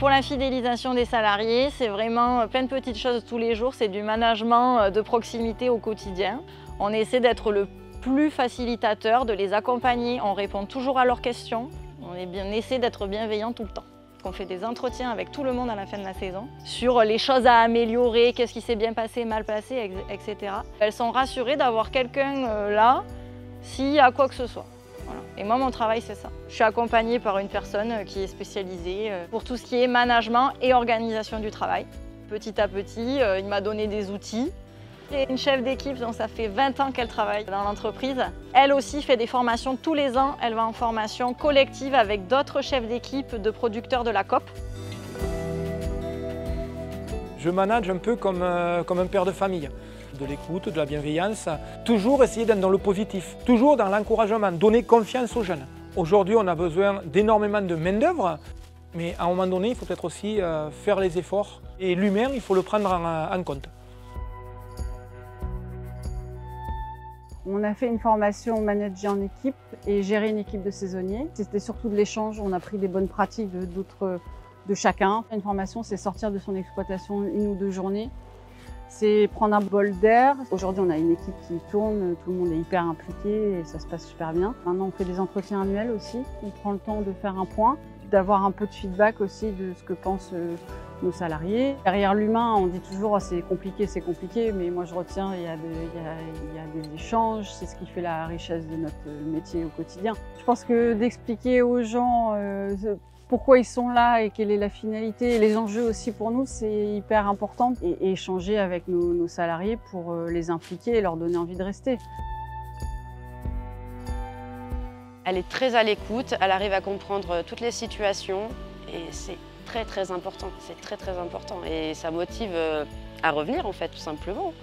pour la fidélisation des salariés, c'est vraiment plein de petites choses tous les jours. C'est du management de proximité au quotidien. On essaie d'être le plus facilitateur, de les accompagner. On répond toujours à leurs questions. On essaie d'être bienveillant tout le temps. On fait des entretiens avec tout le monde à la fin de la saison sur les choses à améliorer, qu'est-ce qui s'est bien passé, mal passé, etc. Elles sont rassurées d'avoir quelqu'un là s'il y a quoi que ce soit. Voilà. Et moi, mon travail, c'est ça. Je suis accompagnée par une personne qui est spécialisée pour tout ce qui est management et organisation du travail. Petit à petit, il m'a donné des outils. J'ai une chef d'équipe dont ça fait 20 ans qu'elle travaille dans l'entreprise. Elle aussi fait des formations tous les ans. Elle va en formation collective avec d'autres chefs d'équipe de producteurs de la COP. Je manage un peu comme un père de famille. De l'écoute, de la bienveillance, toujours essayer d'être dans le positif, toujours dans l'encouragement, donner confiance aux jeunes. Aujourd'hui, on a besoin d'énormément de main-d'œuvre, mais à un moment donné, il faut peut-être aussi faire les efforts. Et l'humain, il faut le prendre en compte. On a fait une formation manager en équipe et gérer une équipe de saisonniers. C'était surtout de l'échange, on a pris des bonnes pratiques de chacun. Une formation, c'est sortir de son exploitation 1 ou 2 journées. C'est prendre un bol d'air. Aujourd'hui, on a une équipe qui tourne, tout le monde est hyper impliqué et ça se passe super bien. Maintenant, on fait des entretiens annuels aussi. On prend le temps de faire un point, d'avoir un peu de feedback aussi de ce que pensent nos salariés. Derrière l'humain, on dit toujours c'est compliqué, mais moi je retiens il y a des échanges, c'est ce qui fait la richesse de notre métier au quotidien. Je pense que d'expliquer aux gens pourquoi ils sont là et quelle est la finalité et les enjeux aussi pour nous, c'est hyper important. Et échanger avec nos salariés pour les impliquer et leur donner envie de rester. Elle est très à l'écoute, elle arrive à comprendre toutes les situations et c'est très important, c'est très important et ça motive à revenir en fait tout simplement.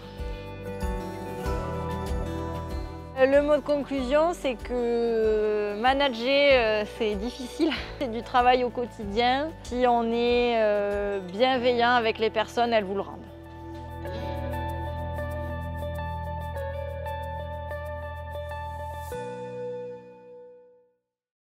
Le mot de conclusion, c'est que manager, c'est difficile. C'est du travail au quotidien. Si on est bienveillant avec les personnes, elles vous le rendent.